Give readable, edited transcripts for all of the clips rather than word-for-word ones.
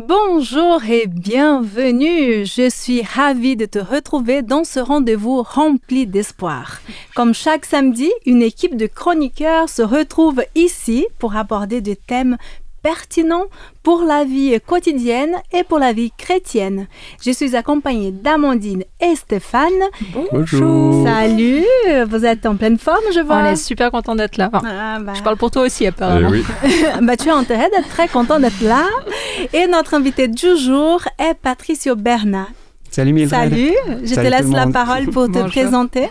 Bonjour et bienvenue. Je suis ravie de te retrouver dans ce rendez-vous rempli d'espoir. Comme chaque samedi, une équipe de chroniqueurs se retrouve ici pour aborder des thèmes pertinents pour la vie quotidienne et pour la vie chrétienne. Je suis accompagnée d'Amandine et Stéphane. Bonjour. Salut, vous êtes en pleine forme, je vois. On est super content d'être là. Enfin, je parle pour toi aussi, apparemment. Oui. Tu as intérêt d'être très content d'être là. Et notre invité du jour est Patricio Berna. Salut Mildred. Salut, je te laisse la parole pour te présenter.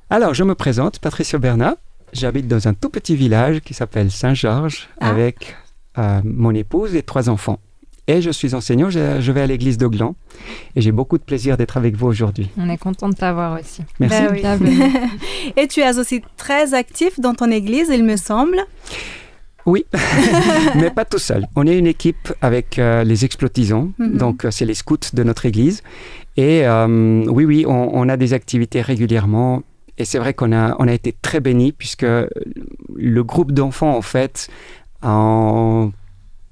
Alors, je me présente, Patricio Berna. J'habite dans un tout petit village qui s'appelle Saint-Georges avec mon épouse et 3 enfants. Et je suis enseignant, je vais à l'église de Gland et j'ai beaucoup de plaisir d'être avec vous aujourd'hui. On est content de t'avoir aussi. Merci. Ben oui. Et tu es aussi très actif dans ton église, il me semble. Oui, mais pas tout seul. On est une équipe avec les exploitisants, donc c'est les scouts de notre église. Et oui, on a des activités régulièrement. Et c'est vrai qu'on a été très bénis puisque le groupe d'enfants, en fait, en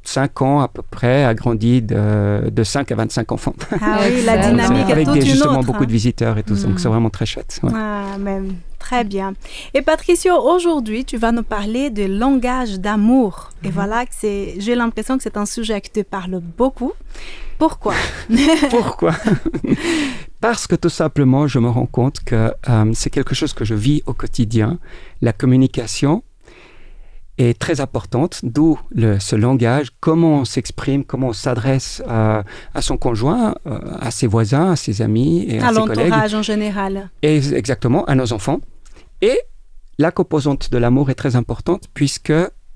5 ans à peu près, a grandi de 5 à 25 enfants. Ah oui, la dynamique est toute une autre. Avec justement beaucoup de visiteurs et tout, donc c'est vraiment très chouette. Ouais. Ah, même. Très bien. Et Patricio, aujourd'hui, tu vas nous parler de langage d'amour. Et voilà, j'ai l'impression que c'est un sujet qui te parle beaucoup. Pourquoi? Pourquoi? Parce que tout simplement, je me rends compte que c'est quelque chose que je vis au quotidien. La communication est très importante, d'où ce langage, comment on s'exprime, comment on s'adresse à son conjoint, à ses voisins, à ses amis et à ses collègues. À l'entourage en général. Et exactement, à nos enfants. Et la composante de l'amour est très importante puisque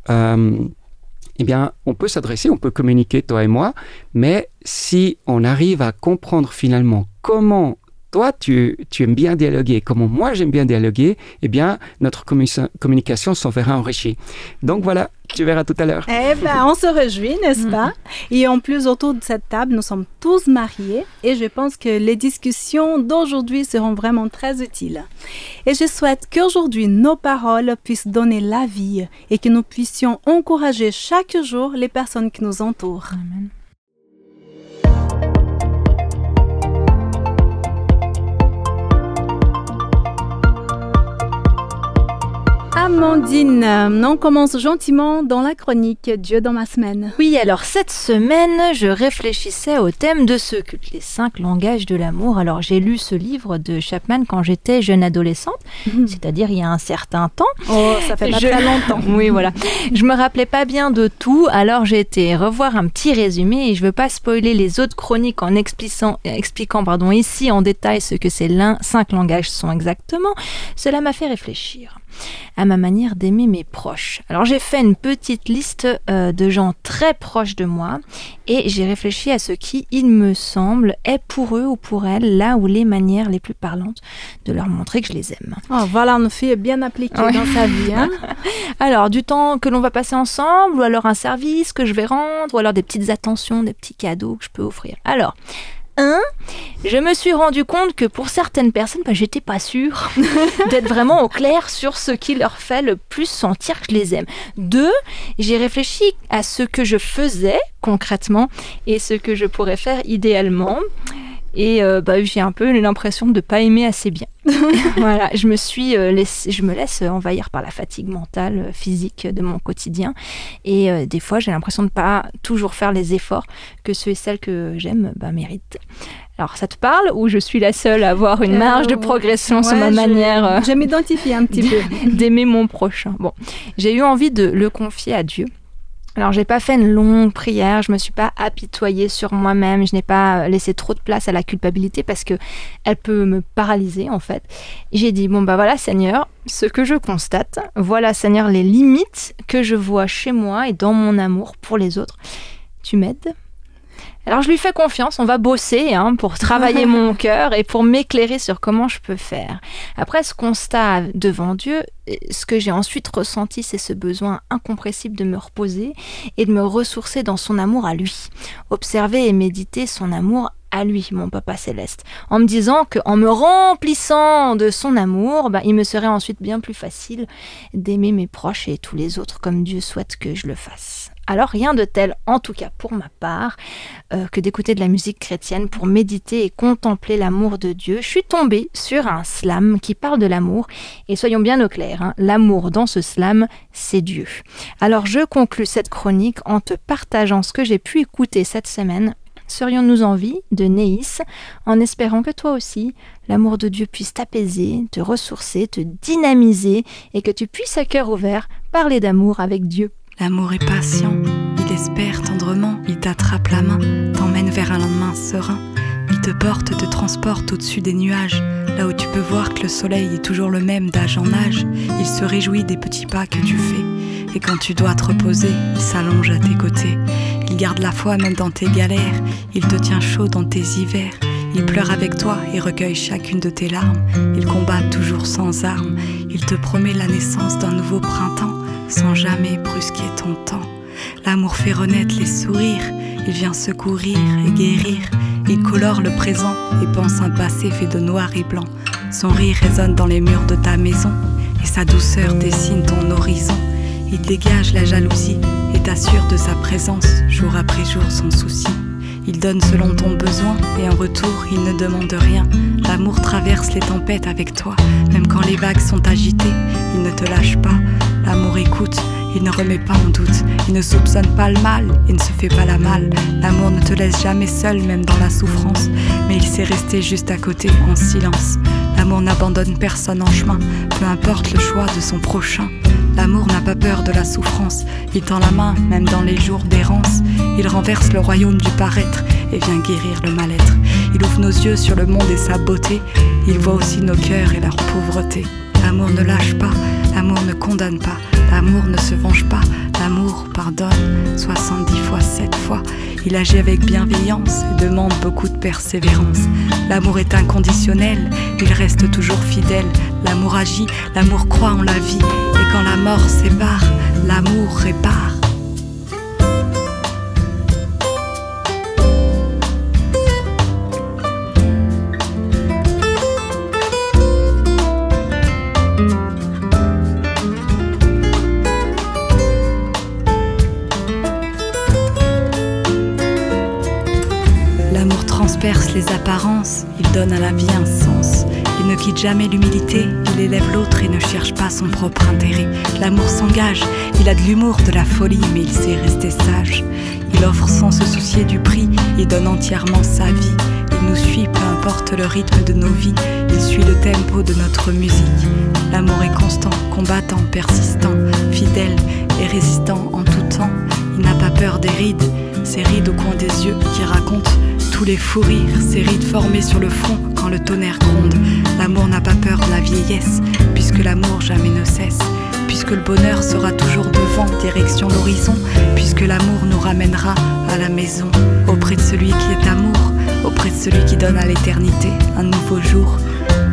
eh bien, on peut s'adresser, on peut communiquer, toi et moi, mais si on arrive à comprendre finalement comment toi, tu aimes bien dialoguer, comment moi, j'aime bien dialoguer, eh bien, notre communication s'en verra enrichie. Donc voilà, tu verras tout à l'heure. Eh bien, on se réjouit, n'est-ce pas? Et en plus, autour de cette table, nous sommes tous mariés et je pense que les discussions d'aujourd'hui seront vraiment très utiles. Et je souhaite qu'aujourd'hui, nos paroles puissent donner la vie et que nous puissions encourager chaque jour les personnes qui nous entourent. Amen. Amandine, on commence gentiment dans la chronique Dieu dans ma semaine. Oui, alors cette semaine, je réfléchissais au thème de ce culte, les 5 langages de l'amour. Alors j'ai lu ce livre de Chapman quand j'étais jeune adolescente, c'est-à-dire il y a un certain temps. Oh, ça fait pas très longtemps. Oui, voilà. Je me rappelais pas bien de tout, alors j'ai été revoir un petit résumé et je veux pas spoiler les autres chroniques en expliquant ici en détail ce que ces 5 langages sont exactement. Cela m'a fait réfléchir à ma manière d'aimer mes proches. Alors j'ai fait une petite liste de gens très proches de moi et j'ai réfléchi à ce qui, il me semble, est pour eux ou pour elles là où les manières les plus parlantes de leur montrer que je les aime. Oh, voilà une fille bien appliquée dans sa vie. Hein? Alors du temps que l'on va passer ensemble ou alors un service que je vais rendre ou alors des petites attentions, des petits cadeaux que je peux offrir. Alors, je me suis rendu compte que pour certaines personnes, j'étais pas sûre d'être vraiment au clair sur ce qui leur fait le plus sentir que je les aime. 2, j'ai réfléchi à ce que je faisais concrètement et ce que je pourrais faire idéalement. Et j'ai un peu l'impression de ne pas aimer assez bien. Voilà, je me laisse envahir par la fatigue mentale, physique de mon quotidien. Et des fois, j'ai l'impression de ne pas toujours faire les efforts que ceux et celles que j'aime méritent. Alors, ça te parle ou je suis la seule à avoir une marge de progression sur ma manière je m'identifie un petit peu d'aimer mon prochain. Bon, j'ai eu envie de le confier à Dieu. Alors, j'ai pas fait une longue prière, je me suis pas apitoyée sur moi-même, je n'ai pas laissé trop de place à la culpabilité parce que elle peut me paralyser en fait. J'ai dit voilà Seigneur, ce que je constate, voilà Seigneur les limites que je vois chez moi et dans mon amour pour les autres. Tu m'aides ? Alors je lui fais confiance, on va bosser pour travailler mon cœur et pour m'éclairer sur comment je peux faire. Après ce constat devant Dieu, ce que j'ai ensuite ressenti, c'est ce besoin incompressible de me reposer et de me ressourcer dans son amour à lui. Observer et méditer son amour à lui, mon Papa Céleste, en me disant qu'en me remplissant de son amour, il me serait ensuite bien plus facile d'aimer mes proches et tous les autres comme Dieu souhaite que je le fasse. Alors rien de tel, en tout cas pour ma part, que d'écouter de la musique chrétienne pour méditer et contempler l'amour de Dieu. Je suis tombée sur un slam qui parle de l'amour, et soyons bien au clair, hein, l'amour dans ce slam, c'est Dieu. Alors je conclus cette chronique en te partageant ce que j'ai pu écouter cette semaine. Serions-nous en vie de Neis, en espérant que toi aussi, l'amour de Dieu puisse t'apaiser, te ressourcer, te dynamiser, et que tu puisses à cœur ouvert parler d'amour avec Dieu. L'amour est patient, il espère tendrement, il t'attrape la main, t'emmène vers un lendemain serein. Il te porte, te transporte au-dessus des nuages, là où tu peux voir que le soleil est toujours le même d'âge en âge. Il se réjouit des petits pas que tu fais, et quand tu dois te reposer, il s'allonge à tes côtés. Il garde la foi même dans tes galères, il te tient chaud dans tes hivers. Il pleure avec toi et recueille chacune de tes larmes. Il combat toujours sans armes, il te promet la naissance d'un nouveau printemps, sans jamais brusquer ton temps. L'amour fait renaître les sourires, il vient secourir et guérir. Il colore le présent et pense un passé fait de noir et blanc. Son rire résonne dans les murs de ta maison, et sa douceur dessine ton horizon. Il dégage la jalousie et t'assure de sa présence, jour après jour sans souci. Il donne selon ton besoin et en retour il ne demande rien. L'amour traverse les tempêtes avec toi, même quand les vagues sont agitées, il ne te lâche pas. L'amour écoute, il ne remet pas en doute, il ne soupçonne pas le mal et ne se fait pas la malle. L'amour ne te laisse jamais seul, même dans la souffrance, mais il sait rester juste à côté en silence. L'amour n'abandonne personne en chemin, peu importe le choix de son prochain. L'amour n'a pas peur de la souffrance, il tend la main même dans les jours d'errance. Il renverse le royaume du paraître et vient guérir le mal-être. Il ouvre nos yeux sur le monde et sa beauté, il voit aussi nos cœurs et leur pauvreté. L'amour ne lâche pas, l'amour ne condamne pas, l'amour ne se venge pas, l'amour pardonne 70 fois, 7 fois. Il agit avec bienveillance et demande beaucoup de persévérance. L'amour est inconditionnel, il reste toujours fidèle. L'amour agit, l'amour croit en la vie, et quand la mort sépare, l'amour répare. L'amour transperce les apparences, il donne à la vie un sens. Il ne quitte jamais l'humilité, il élève l'autre et ne cherche pas son propre intérêt. L'amour s'engage, il a de l'humour, de la folie, mais il sait rester sage. Il offre sans se soucier du prix, il donne entièrement sa vie. Il nous suit, peu importe le rythme de nos vies, il suit le tempo de notre musique. L'amour est constant, combattant, persistant, fidèle et résistant en tout temps. Il n'a pas peur des rides, ces rides au coin des yeux qui racontent tous les fous rires, ces rides formées sur le front quand le tonnerre gronde. L'amour n'a pas peur de la vieillesse, puisque l'amour jamais ne cesse. Puisque le bonheur sera toujours devant, direction l'horizon. Puisque l'amour nous ramènera à la maison, auprès de celui qui est amour, auprès de celui qui donne à l'éternité un nouveau jour.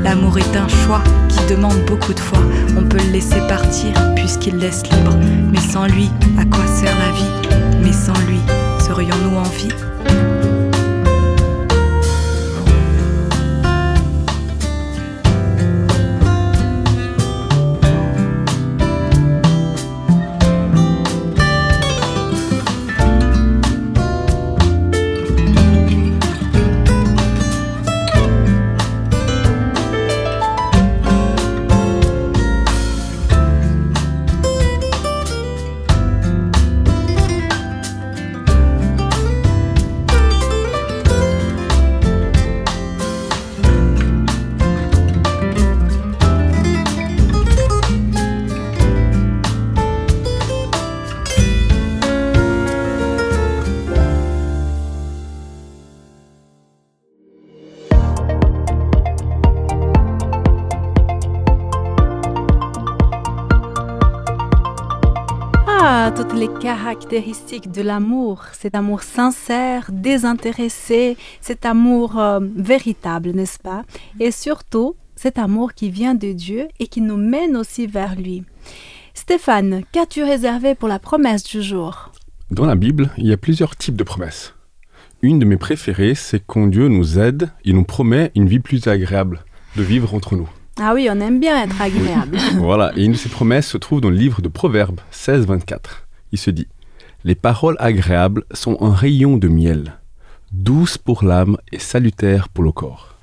L'amour est un choix qui demande beaucoup de foi. On peut le laisser partir puisqu'il laisse libre. Mais sans lui, à quoi sert la vie? Mais sans lui, serions-nous en vie? Toutes les caractéristiques de l'amour, cet amour sincère, désintéressé, cet amour véritable, n'est-ce pas? Et surtout, cet amour qui vient de Dieu et qui nous mène aussi vers lui. Stéphane, qu'as-tu réservé pour la promesse du jour? Dans la Bible, il y a plusieurs types de promesses. Une de mes préférées, c'est quand Dieu nous aide, il nous promet une vie plus agréable, de vivre entre nous. Ah oui, on aime bien être agréable. Voilà, et une de ces promesses se trouve dans le livre de Proverbes 16, 24. Il se dit « Les paroles agréables sont un rayon de miel, douces pour l'âme et salutaires pour le corps.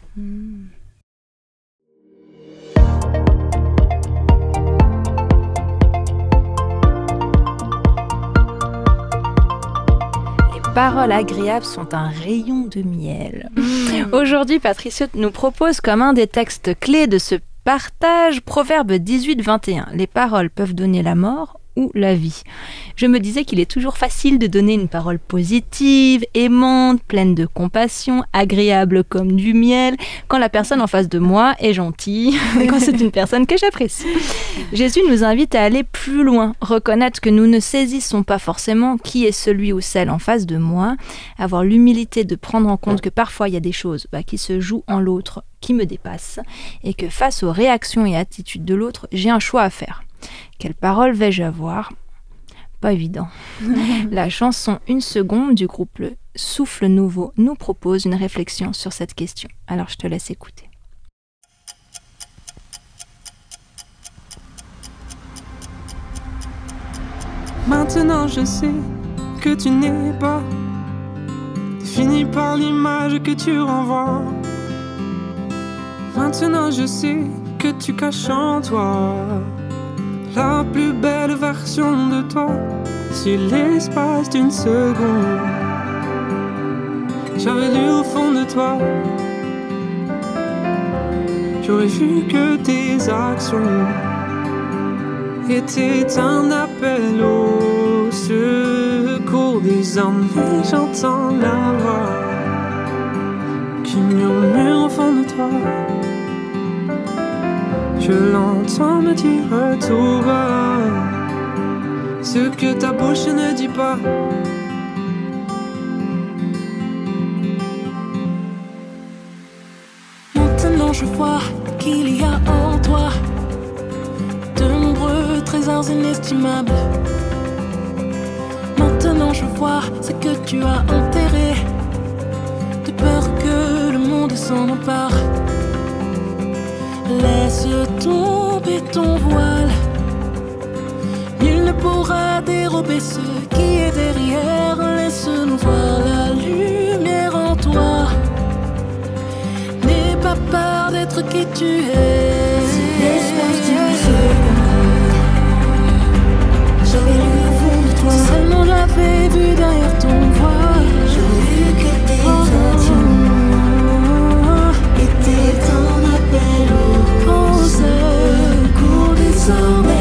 Paroles agréables sont un rayon de miel. Aujourd'hui, Patricia nous propose comme un des textes clés de ce partage Proverbe 18-21. Les paroles peuvent donner la mort ou la vie. Je me disais qu'il est toujours facile de donner une parole positive, aimante, pleine de compassion, agréable comme du miel, quand la personne en face de moi est gentille, quand c'est une personne que j'apprécie. Jésus nous invite à aller plus loin, reconnaître que nous ne saisissons pas forcément qui est celui ou celle en face de moi, avoir l'humilité de prendre en compte que parfois il y a des choses qui se jouent en l'autre, qui me dépassent, et que face aux réactions et attitudes de l'autre, j'ai un choix à faire. Quelle parole vais-je avoir ? Pas évident. La chanson Une seconde du groupe Le Souffle Nouveau nous propose une réflexion sur cette question. Alors je te laisse écouter. Maintenant je sais que tu n'es pas défini par l'image que tu renvoies. Maintenant je sais que tu caches en toi la plus belle version de toi. Sur l'espace d'une seconde, j'avais lu au fond de toi. J'aurais vu que tes actions étaient un appel au secours des hommes. Et j'entends la voix qui murmure au fond de toi. Je l'entends me dire tout bas ce que ta bouche ne dit pas. Maintenant je vois qu'il y a en toi de nombreux trésors inestimables. Maintenant je vois ce que tu as enterré, de peur que le monde s'en empare. Laisse tomber ton voile, nul ne pourra dérober ce qui est derrière. Laisse-nous voir la lumière en toi. N'aie pas peur d'être qui tu es. C'est l'espace d'une seconde, j'avais lu au fond de toi. Si seulement j'avais vu derrière ton voile, j'aurais vu que tes actions étaient un appel au secours des hommes. Et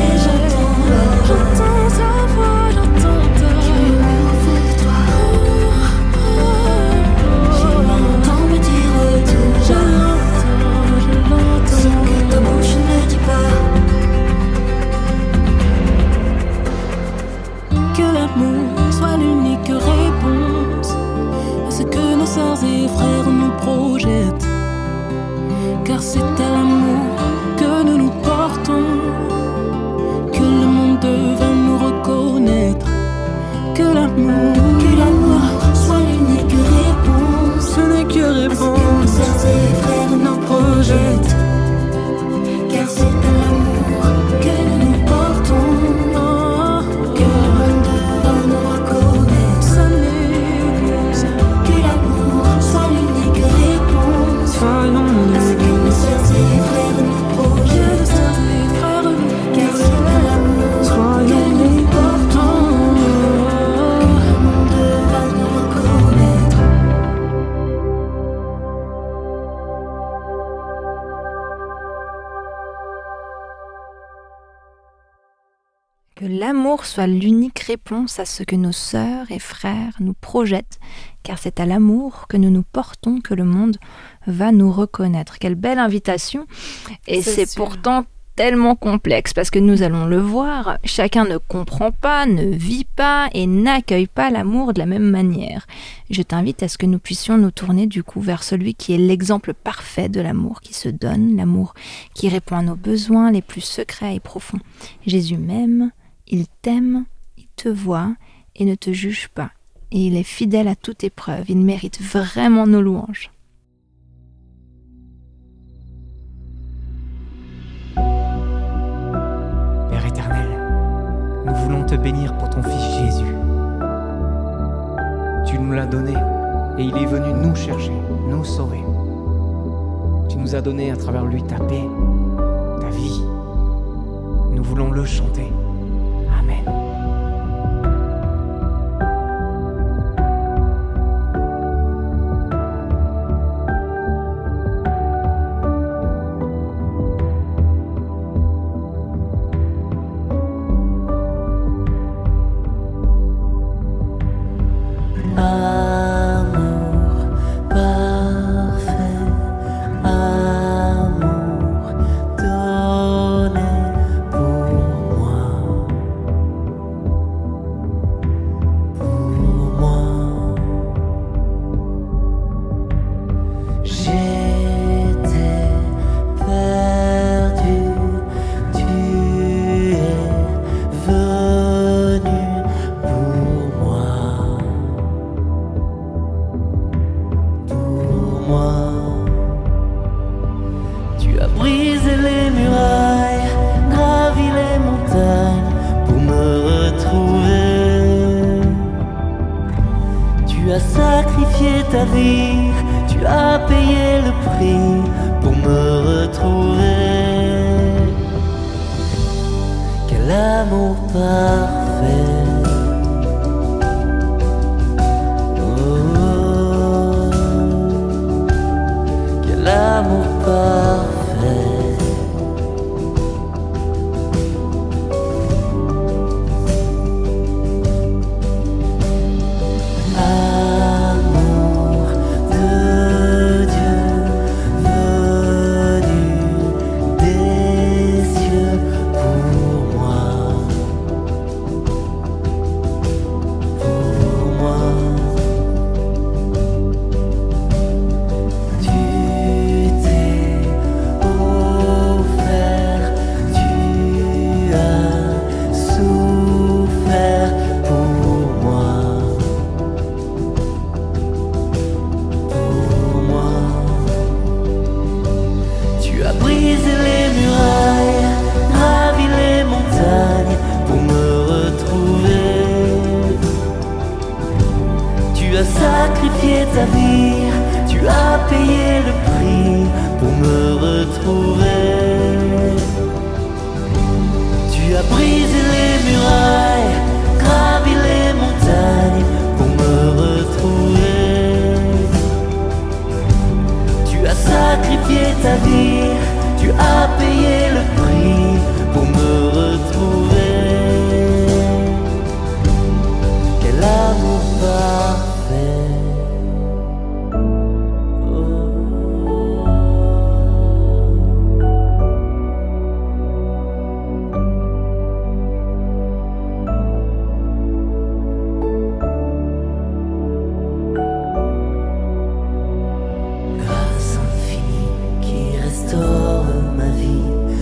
j'entends ta voix, j'entends ta voix au fond de toi. Je l'entends me dire tout. Je l'entends ce que ta bouche ne dit pas. Que l'amour soit l'unique réponse à ce que nos sœurs et frères nous projettent. Car c'est à l'amour que nous nous portons que le monde va nous reconnaître. Que l'amour soit l'unique réponse. Ce n'est que réponse à ce que nos sœurs et frères nous projettent. Car c'est à l'amour que nous nous portons que le monde va nous reconnaître. Ce n'est que ça. Que l'amour soit l'unique réponse. Soyons Que l'amour soit l'unique réponse à ce que nos sœurs et frères nous projettent, car c'est à l'amour que nous nous portons que le monde va nous reconnaître. Quelle belle invitation! Et c'est pourtant tellement complexe, parce que nous allons le voir, chacun ne comprend pas, ne vit pas et n'accueille pas l'amour de la même manière. Je t'invite à ce que nous puissions nous tourner du coup vers celui qui est l'exemple parfait de l'amour qui se donne, l'amour qui répond à nos besoins les plus secrets et profonds. Jésus m'aime, il t'aime, il te voit et ne te juge pas. Et il est fidèle à toute épreuve, il mérite vraiment nos louanges. Père éternel, nous voulons te bénir pour ton Fils Jésus. nous l'as donné et il est venu nous chercher, nous sauver. Tu nous as donné à travers lui ta paix, ta vie. Nous voulons le chanter. Amen. Grâce infinie qui restaure ma vie,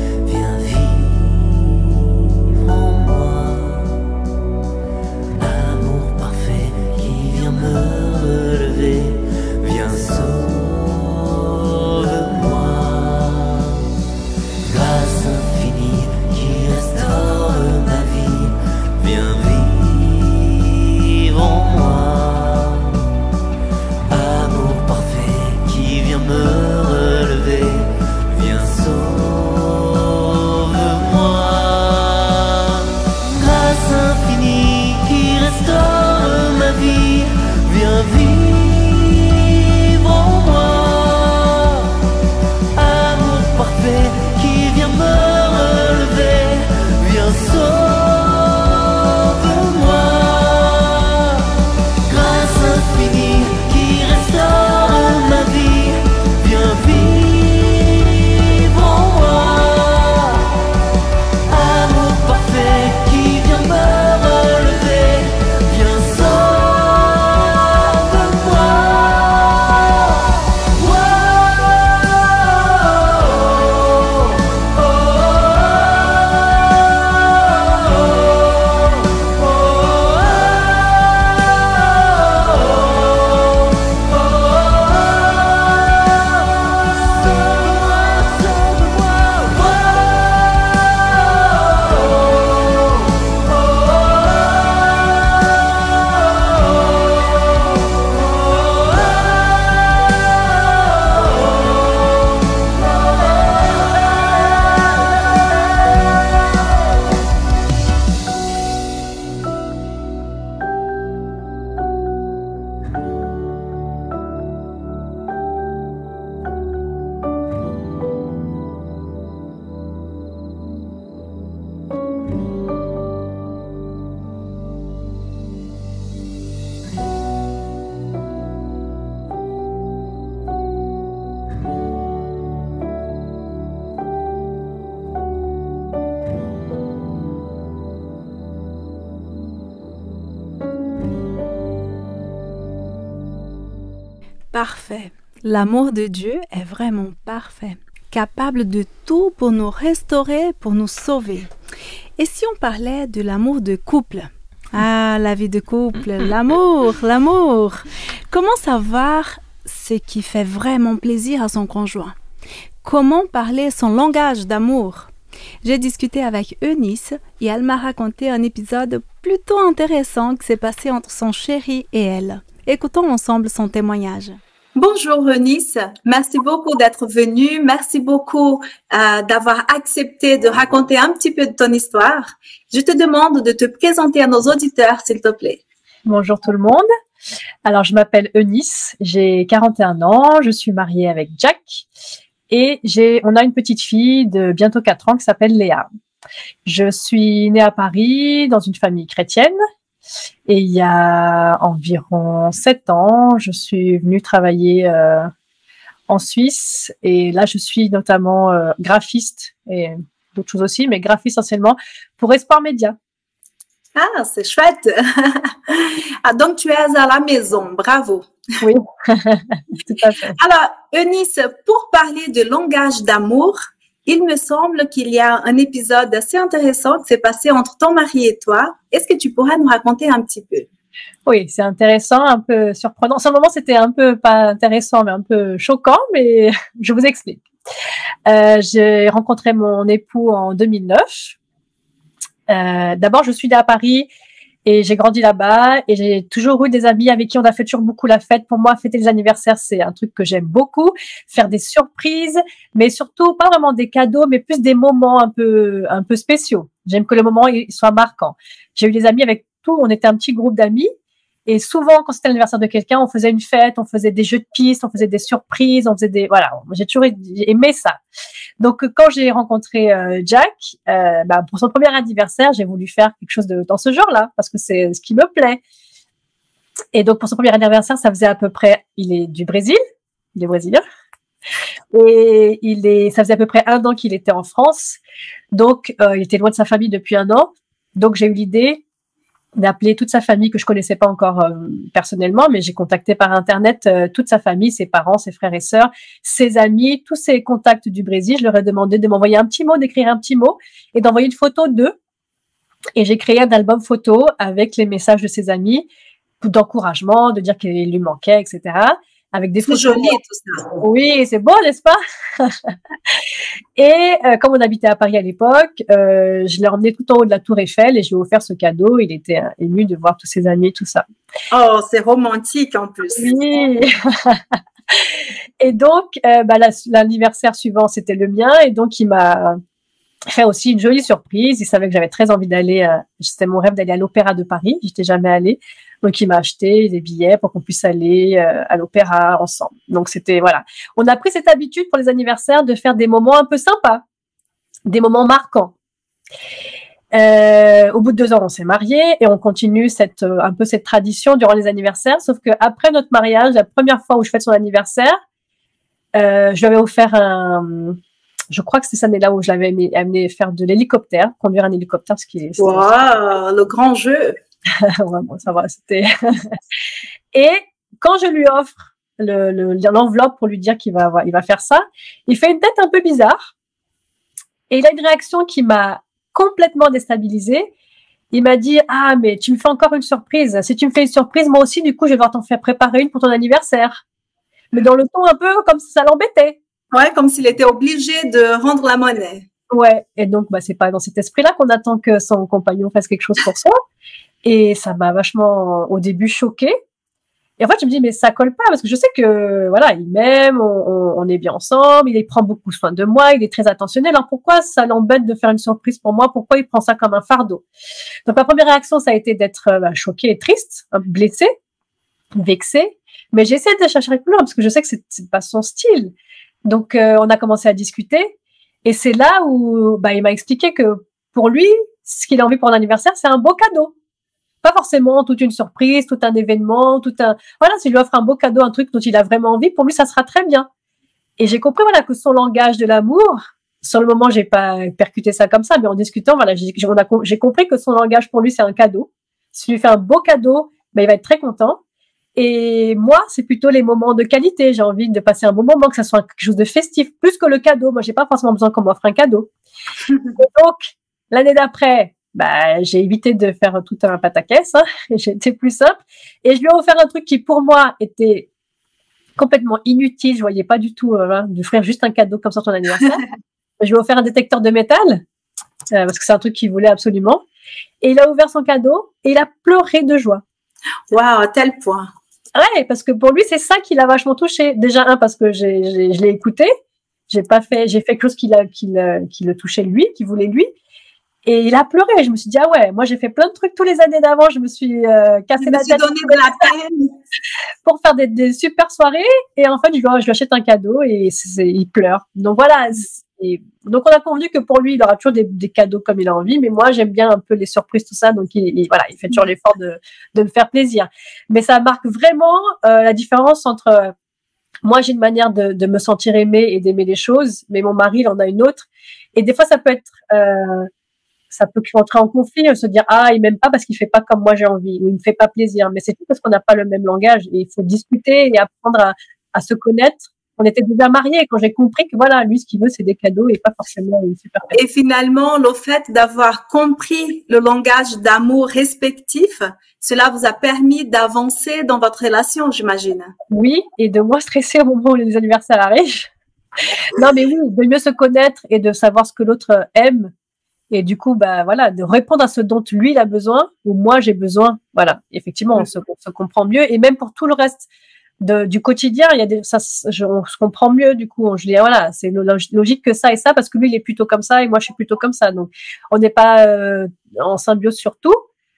parfait. L'amour de Dieu est vraiment parfait, capable de tout pour nous restaurer, pour nous sauver. Et si on parlait de l'amour de couple? Ah, la vie de couple, l'amour. Comment savoir ce qui fait vraiment plaisir à son conjoint? Comment parler son langage d'amour? J'ai discuté avec Eunice et elle m'a raconté un épisode plutôt intéressant qui s'est passé entre son chéri et elle. Écoutons ensemble son témoignage. Bonjour Eunice, merci beaucoup d'être venue, merci beaucoup d'avoir accepté de raconter un petit peu de ton histoire. Je te demande de te présenter à nos auditeurs, s'il te plaît. Bonjour tout le monde. Alors, je m'appelle Eunice, j'ai 41 ans, je suis mariée avec Jack et on a une petite fille de bientôt 4 ans qui s'appelle Léa. Je suis née à Paris dans une famille chrétienne. Et il y a environ 7 ans, je suis venue travailler en Suisse. Et là, je suis notamment graphiste et d'autres choses aussi, mais graphiste essentiellement pour Espoir Média. Ah, c'est chouette. Ah, donc, tu es à la maison. Bravo. Oui, tout à fait. Alors, Eunice, pour parler de langage d'amour, il me semble qu'il y a un épisode assez intéressant qui s'est passé entre ton mari et toi. Est-ce que tu pourrais nous raconter un petit peu? Oui, c'est intéressant, un peu surprenant. Sur le moment, c'était un peu pas intéressant, mais un peu choquant, mais je vous explique. J'ai rencontré mon époux en 2009. D'abord, je suis née à Paris et j'ai grandi là-bas et j'ai toujours eu des amis avec qui on a fait toujours beaucoup la fête. Pour moi, fêter les anniversaires, c'est un truc que j'aime beaucoup. Faire des surprises, mais surtout pas vraiment des cadeaux, mais plus des moments un peu spéciaux. J'aime que le moment il soit marquant. J'ai eu des amis avec tout. On était un petit groupe d'amis. Et souvent, quand c'était l'anniversaire de quelqu'un, on faisait une fête, on faisait des jeux de piste, on faisait des surprises, on faisait voilà. J'ai toujours aimé ça. Donc, quand j'ai rencontré Jack, pour son premier anniversaire, j'ai voulu faire quelque chose dans ce genre-là, parce que c'est ce qui me plaît. Et donc, pour son premier anniversaire, ça faisait à peu près, il est du Brésil, il est brésilien, et ça faisait à peu près 1 an qu'il était en France. Donc, il était loin de sa famille depuis 1 an. Donc, j'ai eu l'idée d'appeler toute sa famille que je connaissais pas encore personnellement, mais j'ai contacté par internet toute sa famille, ses parents, ses frères et sœurs, ses amis, tous ses contacts du Brésil. Je leur ai demandé de m'envoyer un petit mot, d'écrire un petit mot et d'envoyer une photo d'eux. Et j'ai créé un album photo avec les messages de ses amis, d'encouragement, de dire qu'il lui manquait, etc. Avec des photos. C'est joli tout ça. Oui, c'est beau, n'est-ce pas? Et comme on habitait à Paris à l'époque, je l'ai emmené tout en haut de la Tour Eiffel et je lui ai offert ce cadeau. Il était ému de voir tous ses amis, tout ça. Oh, c'est romantique en plus. Oui. Et donc, l'anniversaire suivant, c'était le mien. Et donc, il m'a fait aussi une jolie surprise. Il savait que j'avais très envie d'aller, c'était mon rêve d'aller à l'Opéra de Paris. J'étais jamais allée. Donc, il m'a acheté des billets pour qu'on puisse aller à l'opéra ensemble. Donc, c'était, voilà. On a pris cette habitude pour les anniversaires de faire des moments un peu sympas, des moments marquants. Au bout de 2 ans, on s'est mariés et on continue un peu cette tradition durant les anniversaires. Sauf que après notre mariage, la première fois où je fête son anniversaire, je lui avais offert je crois que c'est cette année-là où je l'avais amené faire de l'hélicoptère, conduire un hélicoptère, Wow, le grand jeu. Ouais, bon, ça va, c'était. Et quand je lui offre l'enveloppe pour lui dire il va faire ça, il fait une tête un peu bizarre et il a une réaction qui m'a complètement déstabilisée. Il m'a dit: ah, mais tu me fais encore une surprise. Si tu me fais une surprise, moi aussi, du coup, je vais devoir t'en faire préparer une pour ton anniversaire. Mais dans le ton un peu comme si ça l'embêtait. Ouais, comme s'il était obligé de rendre la monnaie. Ouais, et donc c'est pas dans cet esprit-là qu'on attend que son compagnon fasse quelque chose pour soi. Et ça m'a vachement, au début, choquée. Et en fait, je me dis, mais ça colle pas, parce que je sais que, voilà, il m'aime, on est bien ensemble, il prend beaucoup soin de moi, il est très attentionné. Alors pourquoi ça l'embête de faire une surprise pour moi? Pourquoi il prend ça comme un fardeau? Donc ma première réaction, ça a été d'être choquée et triste, blessée, vexée. Mais j'ai essayé de chercher plus loin, parce que je sais que c'est pas son style. Donc on a commencé à discuter. Et c'est là où il m'a expliqué que pour lui, ce qu'il a envie pour un anniversaire, c'est un beau cadeau. Pas forcément toute une surprise, tout un événement, voilà, s'il lui offre un beau cadeau, un truc dont il a vraiment envie, pour lui, ça sera très bien. Et j'ai compris, voilà, que son langage de l'amour, sur le moment, j'ai pas percuté ça comme ça, mais en discutant, voilà, j'ai compris que son langage pour lui, c'est un cadeau. S'il lui fait un beau cadeau, il va être très content. Et moi, c'est plutôt les moments de qualité. J'ai envie de passer un bon moment, que ça soit quelque chose de festif, plus que le cadeau. Moi, j'ai pas forcément besoin qu'on m'offre un cadeau. Et donc, l'année d'après, j'ai évité de faire tout un pataquès, hein. J'ai été plus simple. Et je lui ai offert un truc qui, pour moi, était complètement inutile. Je voyais pas du tout d'offrir juste un cadeau comme ça à ton anniversaire. Je lui ai offert un détecteur de métal, parce que c'est un truc qu'il voulait absolument. Et il a ouvert son cadeau et il a pleuré de joie. Waouh, à tel point. Ouais, parce que pour lui, c'est ça qui l'a vachement touché. Déjà, parce que je l'ai écouté. J'ai fait quelque chose qui le touchait lui, qui voulait lui. Et il a pleuré. Je me suis dit, ah ouais, moi, j'ai fait plein de trucs tous les années d'avant. Je me suis cassé la tête. Donné de la peine. Pour faire des super soirées. Et en fait, je lui achète un cadeau et il pleure. Donc voilà. Donc, on a convenu que pour lui, il aura toujours des cadeaux comme il a envie. Mais moi, j'aime bien un peu les surprises, tout ça. Donc, il fait toujours l'effort de me faire plaisir. Mais ça marque vraiment la différence entre... moi, j'ai une manière de me sentir aimée et d'aimer les choses. Mais mon mari, il en a une autre. Et des fois, ça peut être... ça peut entrer en conflit, se dire, il m'aime pas parce qu'il fait pas comme moi j'ai envie, ou il me fait pas plaisir. Mais c'est tout parce qu'on n'a pas le même langage. Et il faut discuter et apprendre à se connaître. On était déjà mariés quand j'ai compris que voilà, lui, ce qu'il veut, c'est des cadeaux et pas forcément une super personne. Et finalement, le fait d'avoir compris le langage d'amour respectif, cela vous a permis d'avancer dans votre relation, j'imagine. Oui, et de moins stresser au moment où les anniversaires arrivent. Non, mais oui, de mieux se connaître et de savoir ce que l'autre aime. Et du coup, voilà, de répondre à ce dont lui, il a besoin, ou moi, j'ai besoin. Voilà, effectivement, on se comprend mieux. Et même pour tout le reste du quotidien, on se comprend mieux. Du coup, je dis, voilà, c'est logique que ça et ça, parce que lui, il est plutôt comme ça et moi, je suis plutôt comme ça. Donc, on n'est pas en symbiose sur tout,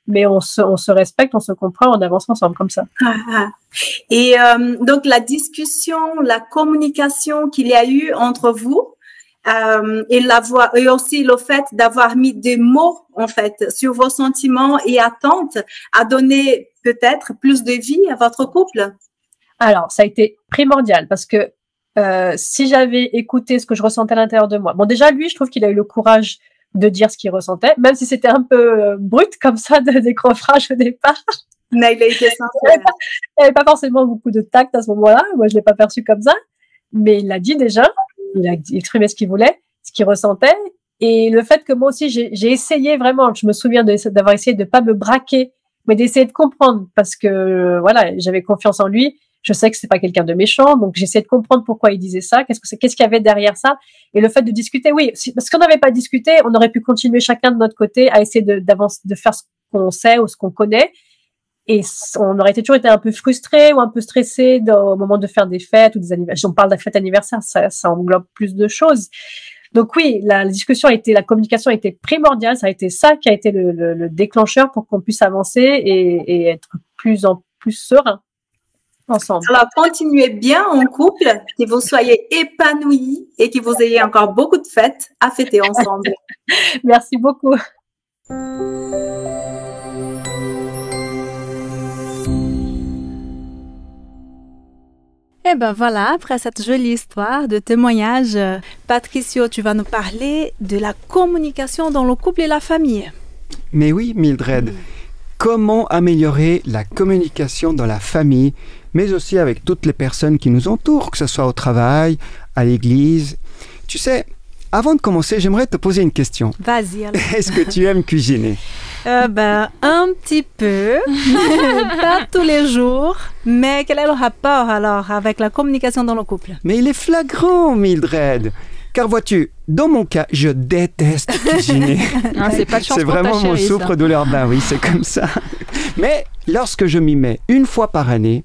mais on se respecte, on se comprend, on avance ensemble comme ça. Et donc, la discussion, la communication qu'il y a eu entre vous, et aussi le fait d'avoir mis des mots en fait sur vos sentiments et attentes a donné peut-être plus de vie à votre couple. Alors, ça a été primordial parce que si j'avais écouté ce que je ressentais à l'intérieur de moi, bon déjà lui, je trouve qu'il a eu le courage de dire ce qu'il ressentait, même si c'était un peu brut comme ça, de décrochage au départ. Mais il a été sincère. Il n'y avait pas forcément beaucoup de tact à ce moment-là. Moi, je l'ai pas perçu comme ça, mais il l'a dit déjà. Il a exprimé ce qu'il voulait, ce qu'il ressentait. Et le fait que moi aussi, j'ai essayé vraiment, je me souviens d'avoir essayé de pas me braquer, mais d'essayer de comprendre parce que, voilà, j'avais confiance en lui. Je sais que c'est pas quelqu'un de méchant, donc j'essayais de comprendre pourquoi il disait ça, qu'est-ce qu'il y avait derrière ça. Et le fait de discuter, oui, parce qu'on n'avait pas discuté, on aurait pu continuer chacun de notre côté à essayer d'avancer, de faire ce qu'on sait ou ce qu'on connaît. Et on aurait toujours été un peu frustré ou un peu stressé au moment de faire des fêtes ou des anniversaires. Si on parle de fête anniversaire, ça englobe plus de choses. Donc oui, la communication a été primordiale. Ça a été ça qui a été le déclencheur pour qu'on puisse avancer et être plus serein ensemble. Alors, continuez bien en couple, que vous soyez épanouis et que vous ayez encore beaucoup de fêtes à fêter ensemble. Merci beaucoup. Et ben voilà, après cette jolie histoire de témoignage, Patricio, tu vas nous parler de la communication dans le couple et la famille. Mais oui, Mildred, comment améliorer la communication dans la famille, mais aussi avec toutes les personnes qui nous entourent, que ce soit au travail, à l'église. Tu sais, avant de commencer, j'aimerais te poser une question. Vas-y alors. Est-ce que tu aimes cuisiner ? Un petit peu, pas tous les jours, mais quel est le rapport alors avec la communication dans le couple ? Mais il est flagrant, Mildred. Car vois-tu, dans mon cas, je déteste cuisiner. C'est pas de chance c'est pour ta vraiment mon chérie, ça. souffre-douleur. Ben oui, c'est comme ça. Mais lorsque je m'y mets une fois par année,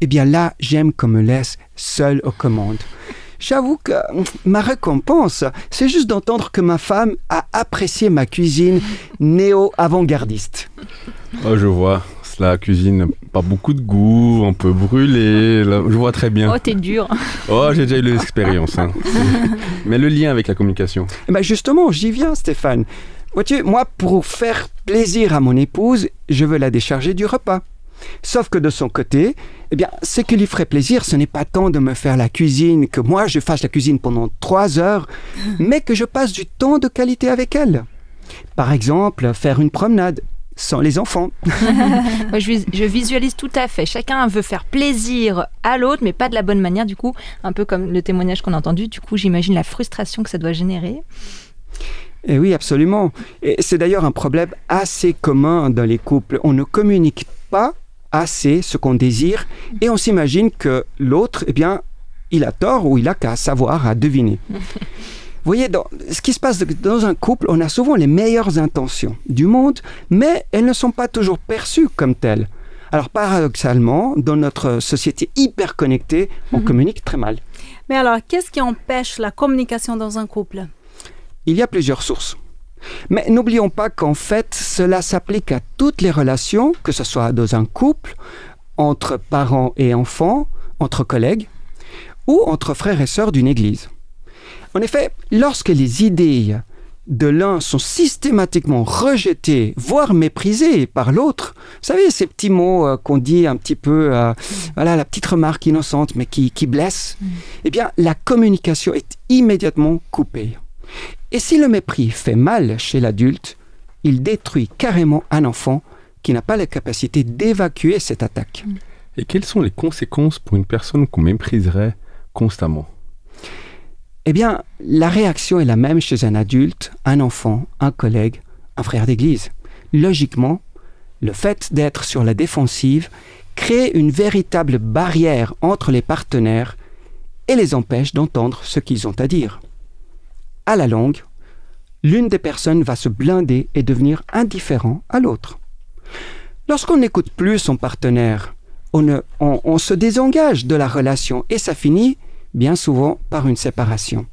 eh bien là, j'aime qu'on me laisse seul aux commandes. J'avoue que ma récompense, c'est juste d'entendre que ma femme a apprécié ma cuisine néo-avant-gardiste. Oh, je vois. La cuisine, pas beaucoup de goût, un peu brûlé. Là, je vois très bien. Oh, t'es dur. Oh, j'ai déjà eu l'expérience. Hein. Mais le lien avec la communication. Ben justement, j'y viens, Stéphane. Vois-tu, moi, pour faire plaisir à mon épouse, je veux la décharger du repas. Sauf que de son côté, eh bien, ce qui lui ferait plaisir, ce n'est pas tant de me faire la cuisine, que moi je fasse la cuisine pendant 3 heures, mais que je passe du temps de qualité avec elle. Par exemple, faire une promenade, sans les enfants. Moi, je visualise tout à fait. Chacun veut faire plaisir à l'autre, mais pas de la bonne manière, du coup. Un peu comme le témoignage qu'on a entendu. Du coup, j'imagine la frustration que ça doit générer. Et oui, absolument. Et c'est d'ailleurs un problème assez commun dans les couples. On ne communique pas assez ce qu'on désire et on s'imagine que l'autre, eh bien, il a tort ou il a qu'à savoir, à deviner. Vous voyez, ce qui se passe dans un couple, on a souvent les meilleures intentions du monde, mais elles ne sont pas toujours perçues comme telles. Alors paradoxalement, dans notre société hyper connectée, on communique très mal. Mais alors, qu'est-ce qui empêche la communication dans un couple? Il y a plusieurs sources. Mais n'oublions pas qu'en fait, cela s'applique à toutes les relations, que ce soit dans un couple, entre parents et enfants, entre collègues, ou entre frères et sœurs d'une église. En effet, lorsque les idées de l'un sont systématiquement rejetées, voire méprisées par l'autre, vous savez, ces petits mots qu'on dit un petit peu, voilà, la petite remarque innocente, mais qui blesse, eh bien, la communication est immédiatement coupée. Et si le mépris fait mal chez l'adulte, il détruit carrément un enfant qui n'a pas la capacité d'évacuer cette attaque. Et quelles sont les conséquences pour une personne qu'on mépriserait constamment? Eh bien, la réaction est la même chez un adulte, un enfant, un collègue, un frère d'église. Logiquement, le fait d'être sur la défensive crée une véritable barrière entre les partenaires et les empêche d'entendre ce qu'ils ont à dire. À la longue, l'une des personnes va se blinder et devenir indifférent à l'autre. Lorsqu'on n'écoute plus son partenaire, on se désengage de la relation et ça finit bien souvent par une séparation.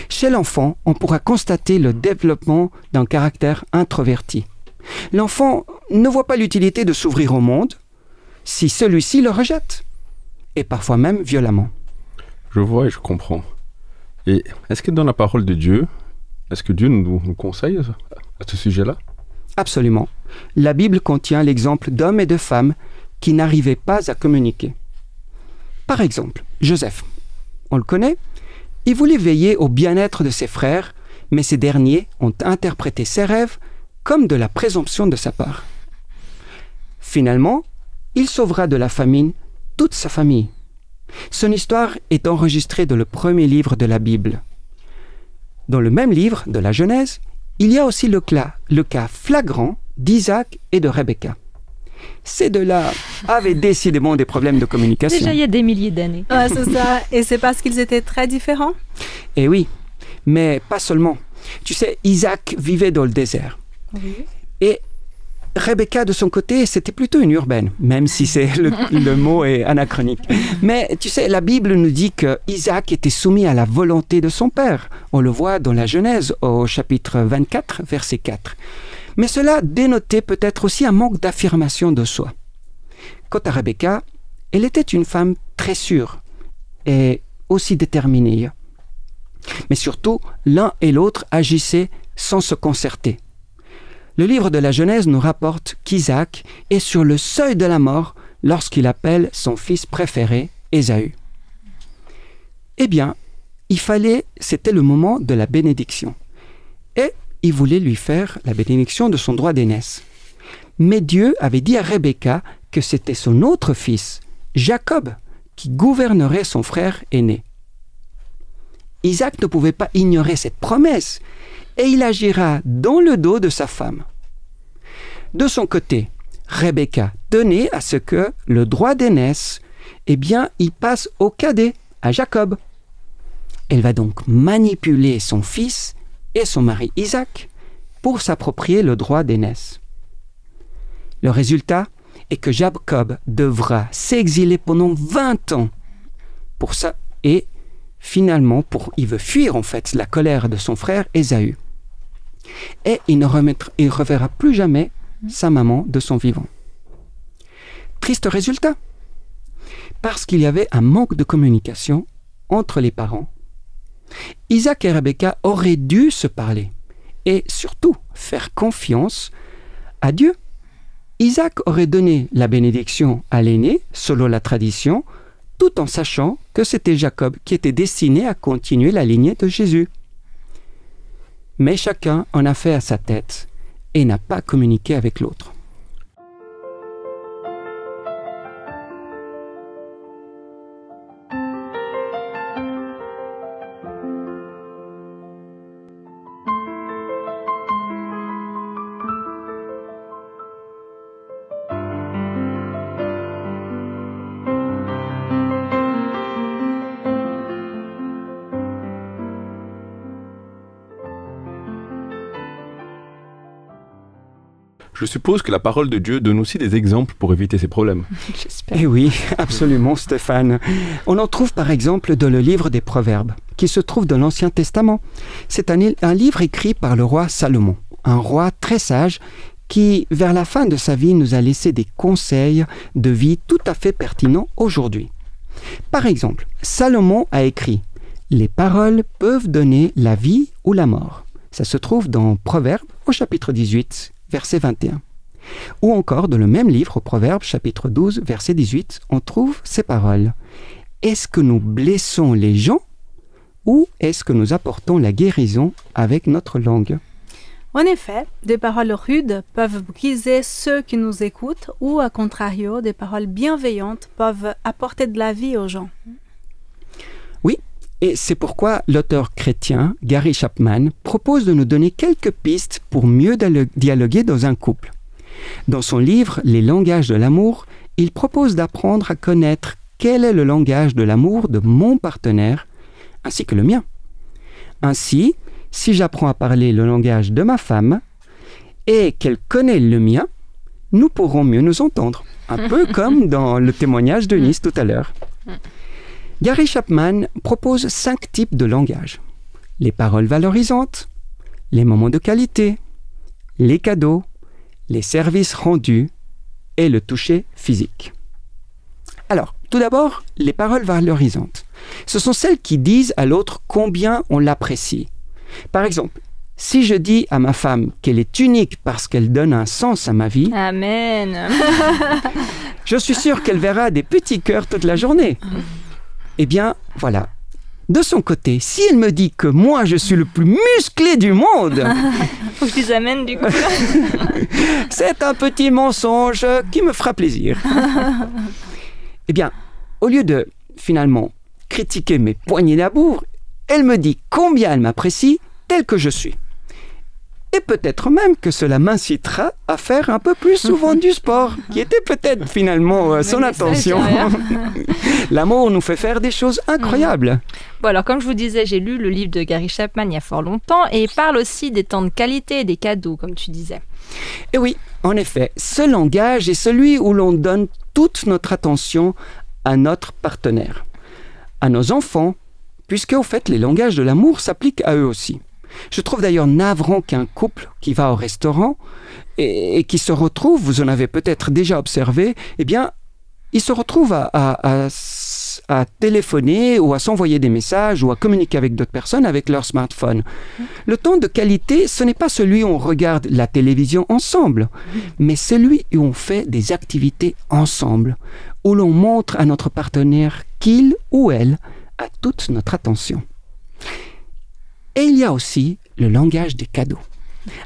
Chez l'enfant, on pourra constater le développement d'un caractère introverti. L'enfant ne voit pas l'utilité de s'ouvrir au monde si celui-ci le rejette, et parfois même violemment. Je vois et je comprends. Et est-ce que dans la parole de Dieu, est-ce que Dieu nous conseille à ce sujet-là? Absolument. La Bible contient l'exemple d'hommes et de femmes qui n'arrivaient pas à communiquer. Par exemple, Joseph. On le connaît, il voulait veiller au bien-être de ses frères, mais ces derniers ont interprété ses rêves comme de la présomption de sa part. Finalement, il sauvera de la famine toute sa famille. Son histoire est enregistrée dans le premier livre de la Bible. Dans le même livre de la Genèse, il y a aussi le cas flagrant d'Isaac et de Rebecca. Ces deux-là avaient décidément des problèmes de communication. Déjà il y a des milliers d'années. Ouais, c'est ça. Et c'est parce qu'ils étaient très différents? Eh oui, mais pas seulement. Tu sais, Isaac vivait dans le désert. Oui. Et Rebecca, de son côté, c'était plutôt une urbaine, même si le mot est anachronique. Mais tu sais, la Bible nous dit que Isaac était soumis à la volonté de son père. On le voit dans la Genèse, au chapitre 24, verset 4. Mais cela dénotait peut-être aussi un manque d'affirmation de soi. Quant à Rebecca, elle était une femme très sûre et aussi déterminée. Mais surtout, l'un et l'autre agissaient sans se concerter. Le livre de la Genèse nous rapporte qu'Isaac est sur le seuil de la mort lorsqu'il appelle son fils préféré, Ésaü. Eh bien, c'était le moment de la bénédiction. Et il voulait lui faire la bénédiction de son droit d'aînesse. Mais Dieu avait dit à Rebecca que c'était son autre fils, Jacob, qui gouvernerait son frère aîné. Isaac ne pouvait pas ignorer cette promesse et il agira dans le dos de sa femme. De son côté, Rebecca tenait à ce que le droit d'aînesse, eh bien, il passe au cadet, à Jacob. Elle va donc manipuler son fils et son mari Isaac pour s'approprier le droit d'aînesse. Le résultat est que Jacob devra s'exiler pendant 20 ans pour ça et finalement il veut fuir en fait la colère de son frère Ésaü. Et il ne reverra plus jamais sa maman de son vivant. Triste résultat, parce qu'il y avait un manque de communication entre les parents. Isaac et Rebecca auraient dû se parler et surtout faire confiance à Dieu. Isaac aurait donné la bénédiction à l'aîné, selon la tradition, tout en sachant que c'était Jacob qui était destiné à continuer la lignée de Jésus. Mais chacun en a fait à sa tête et n'a pas communiqué avec l'autre. Je suppose que la parole de Dieu donne aussi des exemples pour éviter ces problèmes. J'espère. Eh oui, absolument Stéphane. On en trouve par exemple dans le livre des Proverbes, qui se trouve dans l'Ancien Testament. C'est un livre écrit par le roi Salomon, un roi très sage qui, vers la fin de sa vie, nous a laissé des conseils de vie tout à fait pertinents aujourd'hui. Par exemple, Salomon a écrit « Les paroles peuvent donner la vie ou la mort ». Ça se trouve dans Proverbes au chapitre 18, verset 21. Ou encore, dans le même livre, au Proverbes, chapitre 12, verset 18, on trouve ces paroles. « Est-ce que nous blessons les gens ou est-ce que nous apportons la guérison avec notre langue ?» En effet, des paroles rudes peuvent briser ceux qui nous écoutent ou, à contrario, des paroles bienveillantes peuvent apporter de la vie aux gens. Oui, et c'est pourquoi l'auteur chrétien Gary Chapman propose de nous donner quelques pistes pour mieux dialoguer dans un couple. Dans son livre « Les langages de l'amour », il propose d'apprendre à connaître quel est le langage de l'amour de mon partenaire ainsi que le mien. Ainsi, si j'apprends à parler le langage de ma femme et qu'elle connaît le mien, nous pourrons mieux nous entendre. Un peu comme dans le témoignage de Nice tout à l'heure. Gary Chapman propose 5 types de langage. Les paroles valorisantes, les moments de qualité, les cadeaux, les services rendus et le toucher physique. Alors, tout d'abord, les paroles valorisantes. Ce sont celles qui disent à l'autre combien on l'apprécie. Par exemple, si je dis à ma femme qu'elle est unique parce qu'elle donne un sens à ma vie, Amen. je suis sûr qu'elle verra des petits cœurs toute la journée. Eh bien, voilà. De son côté, si elle me dit que moi, je suis le plus musclé du monde, Faut que je les amène du coup. c'est un petit mensonge qui me fera plaisir. Eh bien, au lieu de, finalement, critiquer mes poignées d'amour, elle me dit combien elle m'apprécie tel que je suis. Et peut-être même que cela m'incitera à faire un peu plus souvent du sport, qui était peut-être finalement son intention. L'amour nous fait faire des choses incroyables. Bon, alors comme je vous disais, j'ai lu le livre de Gary Chapman il y a fort longtemps et il parle aussi des temps de qualité et des cadeaux, comme tu disais. Et oui, en effet, ce langage est celui où l'on donne toute notre attention à notre partenaire, à nos enfants, puisque au fait, les langages de l'amour s'appliquent à eux aussi. Je trouve d'ailleurs navrant qu'un couple qui va au restaurant et qui se retrouve, vous en avez peut-être déjà observé, eh bien, il se retrouve à téléphoner ou à s'envoyer des messages ou à communiquer avec d'autres personnes avec leur smartphone. Le temps de qualité, ce n'est pas celui où on regarde la télévision ensemble, mais celui où on fait des activités ensemble, où l'on montre à notre partenaire qu'il ou elle a toute notre attention. Et il y a aussi le langage des cadeaux.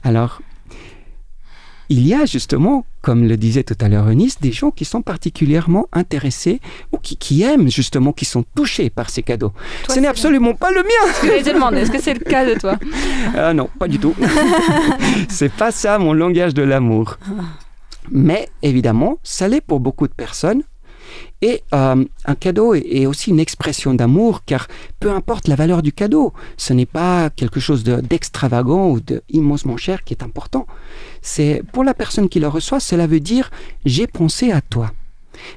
Alors, il y a justement, comme le disait tout à l'heure Eunice, des gens qui sont particulièrement intéressés ou qui aiment justement, qui sont touchés par ces cadeaux. Toi, ce n'est absolument pas le mien. Je vais te demander, est-ce que c'est le cas de toi? Non, pas du tout. C'est pas ça mon langage de l'amour. Mais évidemment, ça l'est pour beaucoup de personnes. Et un cadeau est aussi une expression d'amour, car peu importe la valeur du cadeau, ce n'est pas quelque chose d'extravagant ou d'immensement cher qui est important. C'est pour la personne qui le reçoit, cela veut dire « j'ai pensé à toi ».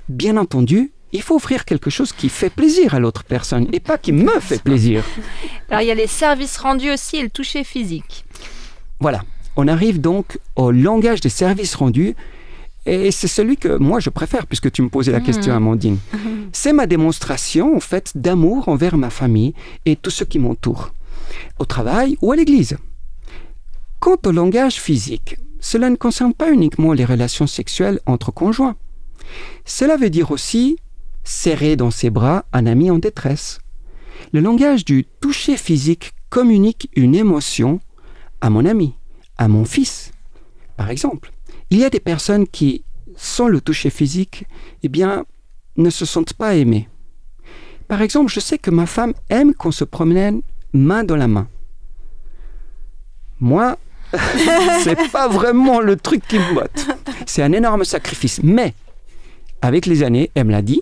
Bien entendu, il faut offrir quelque chose qui fait plaisir à l'autre personne et pas qui me fait plaisir. Alors il y a les services rendus aussi et le toucher physique. Voilà, on arrive donc au langage des services rendus. Et c'est celui que moi je préfère, puisque tu me posais la question, Amandine. C'est ma démonstration, en fait, d'amour envers ma famille et tous ceux qui m'entourent, au travail ou à l'église. Quant au langage physique, cela ne concerne pas uniquement les relations sexuelles entre conjoints. Cela veut dire aussi serrer dans ses bras un ami en détresse. Le langage du toucher physique communique une émotion à mon ami, à mon fils, Par exemple, il y a des personnes qui, sans le toucher physique, eh bien, ne se sentent pas aimées. Par exemple, je sais que ma femme aime qu'on se promène main dans la main. Moi, c'est pas vraiment le truc qui me botte. C'est un énorme sacrifice. Mais, avec les années, elle me l'a dit.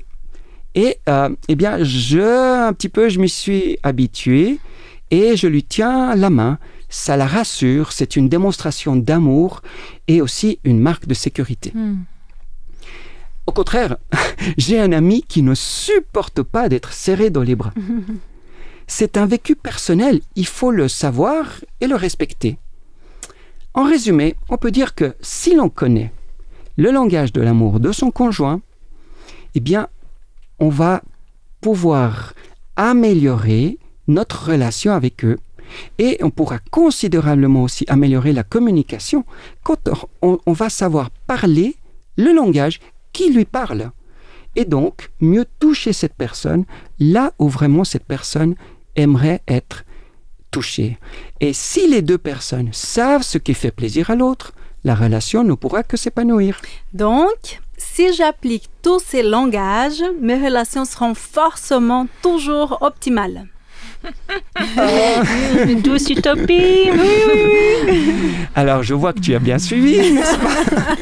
Et, eh bien, je m'y suis habitué et je lui tiens la main. Ça la rassure. C'est une démonstration d'amour et aussi une marque de sécurité. Au contraire, j'ai un ami qui ne supporte pas d'être serré dans les bras. C'est un vécu personnel, il faut le savoir et le respecter. En résumé, on peut dire que si l'on connaît le langage de l'amour de son conjoint, eh bien, on va pouvoir améliorer notre relation avec eux et on pourra considérablement aussi améliorer la communication quand on va savoir parler le langage qui lui parle. Et donc, mieux toucher cette personne là où vraiment cette personne aimerait être touchée. Et si les deux personnes savent ce qui fait plaisir à l'autre, la relation ne pourra que s'épanouir. Donc, si j'applique tous ces langages, mes relations seront forcément toujours optimales. Une douce utopie. Alors, je vois que tu as bien suivi, n'est-ce pas?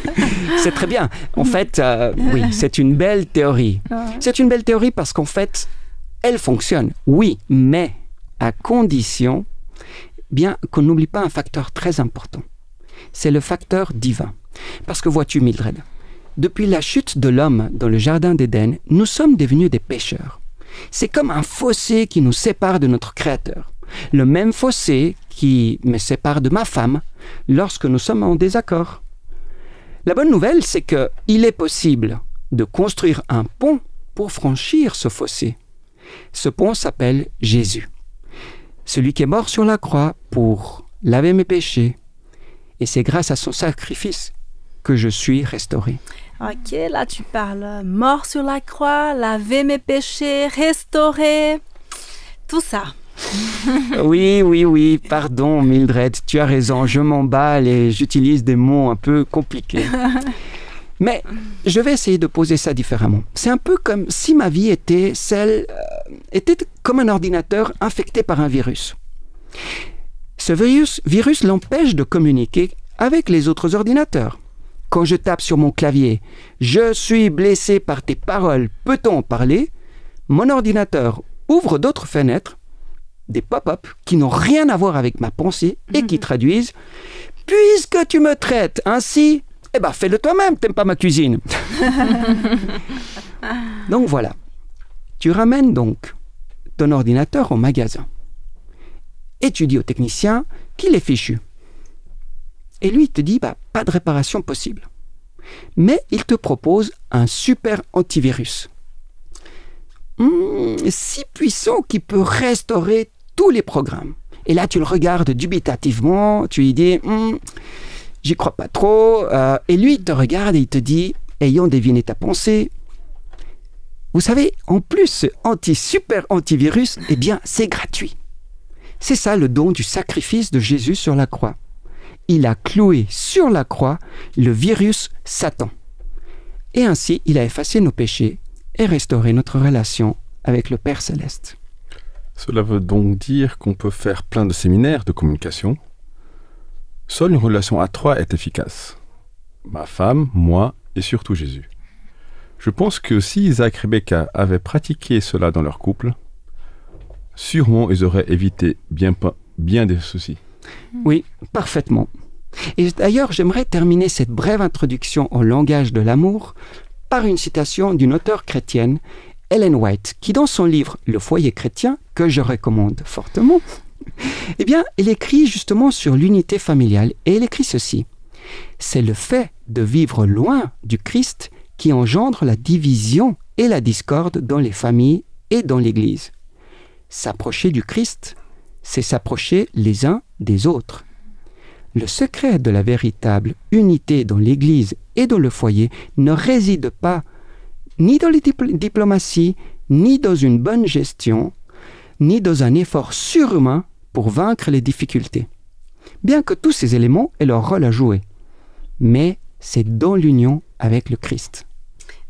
C'est très bien. En fait, oui, c'est une belle théorie. C'est une belle théorie parce qu'en fait, elle fonctionne, oui, mais à condition bien qu'on n'oublie pas un facteur très important. C'est le facteur divin. Parce que vois-tu, Mildred, depuis la chute de l'homme dans le jardin d'Éden, nous sommes devenus des pécheurs. C'est comme un fossé qui nous sépare de notre Créateur. Le même fossé qui me sépare de ma femme lorsque nous sommes en désaccord. La bonne nouvelle, c'est qu'il est possible de construire un pont pour franchir ce fossé. Ce pont s'appelle Jésus. Celui qui est mort sur la croix pour laver mes péchés. Et c'est grâce à son sacrifice que je suis restauré. Ok, là tu parles mort sur la croix, laver mes péchés, restaurer, tout ça. Oui, pardon Mildred, tu as raison, je m'emballe et j'utilise des mots un peu compliqués. Mais je vais essayer de poser ça différemment. C'est un peu comme si ma vie était comme un ordinateur infecté par un virus. Ce virus l'empêche de communiquer avec les autres ordinateurs. Quand je tape sur mon clavier « Je suis blessé par tes paroles, peut-on en parler ?» mon ordinateur ouvre d'autres fenêtres, des pop-up qui n'ont rien à voir avec ma pensée et qui traduisent « Puisque tu me traites ainsi, eh ben fais-le toi-même, t'aimes pas ma cuisine. » Donc voilà, tu ramènes donc ton ordinateur au magasin et tu dis au technicien qu'il est fichu. Et lui, il te dit, pas de réparation possible. Mais il te propose un super antivirus. Si puissant qu'il peut restaurer tous les programmes. Et là, tu le regardes dubitativement, tu lui dis, j'y crois pas trop. Et lui, il te regarde et il te dit, ayant deviné ta pensée, vous savez, en plus, ce super antivirus, eh bien, c'est gratuit. C'est ça le don du sacrifice de Jésus sur la croix. Il a cloué sur la croix le virus Satan. Et ainsi, il a effacé nos péchés et restauré notre relation avec le Père Céleste. Cela veut donc dire qu'on peut faire plein de séminaires de communication. Seule une relation à trois est efficace. Ma femme, moi et surtout Jésus. Je pense que si Isaac et Rebecca avaient pratiqué cela dans leur couple, sûrement ils auraient évité bien des soucis. Oui, parfaitement. Et d'ailleurs, j'aimerais terminer cette brève introduction au langage de l'amour par une citation d'une auteure chrétienne, Ellen White, qui dans son livre « Le foyer chrétien », que je recommande fortement, eh bien, elle écrit justement sur l'unité familiale et elle écrit ceci. « C'est le fait de vivre loin du Christ qui engendre la division et la discorde dans les familles et dans l'Église. S'approcher du Christ, c'est s'approcher les uns des autres. Le secret de la véritable unité dans l'Église et dans le foyer ne réside pas ni dans les diplomaties, ni dans une bonne gestion, ni dans un effort surhumain pour vaincre les difficultés. Bien que tous ces éléments aient leur rôle à jouer. mais c'est dans l'union avec le Christ.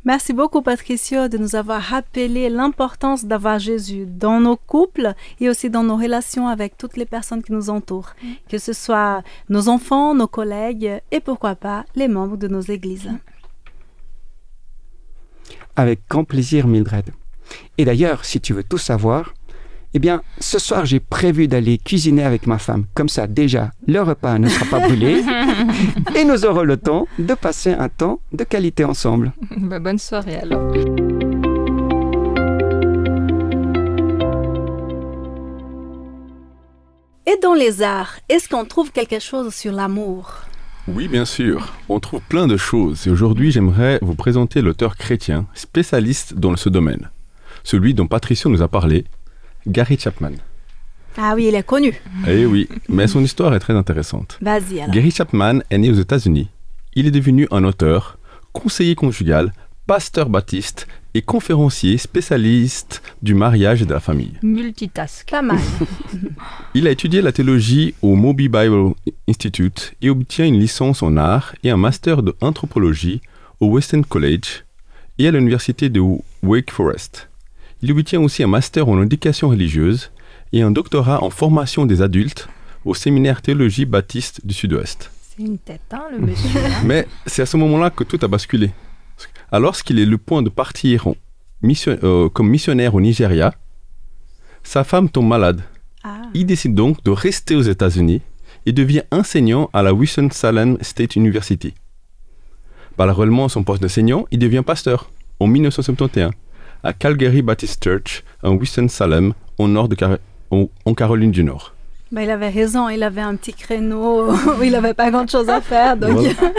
Merci beaucoup, Patricio, de nous avoir rappelé l'importance d'avoir Jésus dans nos couples et aussi dans nos relations avec toutes les personnes qui nous entourent, que ce soit nos enfants, nos collègues et pourquoi pas les membres de nos églises. Avec grand plaisir, Mildred. Et d'ailleurs, si tu veux tout savoir, eh bien, ce soir, j'ai prévu d'aller cuisiner avec ma femme. Comme ça, déjà, le repas ne sera pas brûlé et nous aurons le temps de passer un temps de qualité ensemble. Bonne soirée alors. Et dans les arts, est-ce qu'on trouve quelque chose sur l'amour? Oui, bien sûr. On trouve plein de choses. Et aujourd'hui, j'aimerais vous présenter l'auteur chrétien, spécialiste dans ce domaine. Celui dont Patricio nous a parlé, Gary Chapman. Ah oui, il est connu. Eh oui, mais son histoire est très intéressante. Vas-y alors. Gary Chapman est né aux États-Unis. Il est devenu un auteur, conseiller conjugal, pasteur baptiste et conférencier spécialiste du mariage et de la famille. Multitask. Pas mal. Il a étudié la théologie au Moby Bible Institute et obtient une licence en art et un master d'anthropologie au Weston College et à l'université de Wake Forest. Il obtient aussi un master en éducation religieuse et un doctorat en formation des adultes au séminaire théologie baptiste du Sud-Ouest. C'est une tête, hein, le monsieur. Mais c'est à ce moment-là que tout a basculé. Alors qu'il est le point de partir comme missionnaire au Nigeria, sa femme tombe malade. Ah. Il décide donc de rester aux États-Unis et devient enseignant à la Winston-Salem State University. Parallèlement à son poste d'enseignant, il devient pasteur en 1971 à Calgary Baptist Church en Winston-Salem, au nord en Caroline du Nord. Ben, il avait raison, il avait un petit créneau où il n'avait pas grand-chose à faire. Donc... Voilà.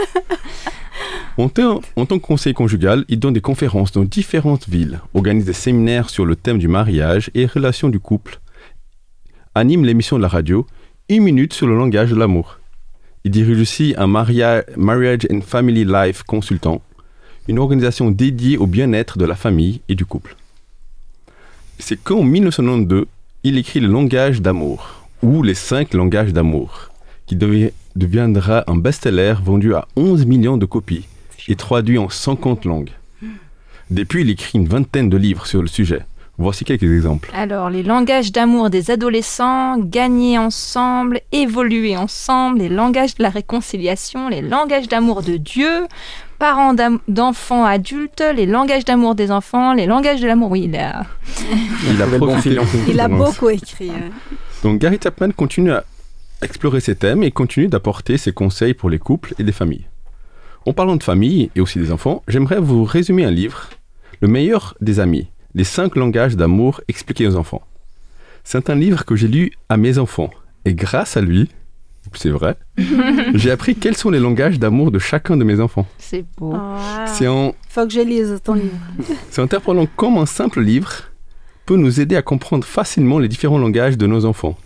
En tant que conseiller conjugal, il donne des conférences dans différentes villes, organise des séminaires sur le thème du mariage et relations du couple, anime l'émission de la radio « 1 minute sur le langage de l'amour ». Il dirige aussi un Marriage and Family Life Consultant, une organisation dédiée au bien-être de la famille et du couple. C'est qu'en 1992, il écrit Le langage d'amour, ou Les 5 langages d'amour, qui deviendra un best-seller vendu à 11 millions de copies et traduit en 50 langues. Depuis, il écrit une vingtaine de livres sur le sujet. Voici quelques exemples. Alors, les langages d'amour des adolescents, gagner ensemble, évoluer ensemble, les langages de la réconciliation, les langages d'amour de Dieu, parents d'enfants adultes, les langages d'amour des enfants, les langages de l'amour. Oui, il a profité. Il a beaucoup écrit. Donc, Gary Chapman continue à explorer ces thèmes et continue d'apporter ses conseils pour les couples et les familles. En parlant de famille et aussi des enfants, j'aimerais vous résumer un livre, Le meilleur des amis, les 5 langages d'amour expliqués aux enfants. C'est un livre que j'ai lu à mes enfants et grâce à lui, c'est vrai, j'ai appris quels sont les langages d'amour de chacun de mes enfants. C'est beau. Oh, faut que je lise ton livre. C'est interpellant comme un simple livre peut nous aider à comprendre facilement les différents langages de nos enfants.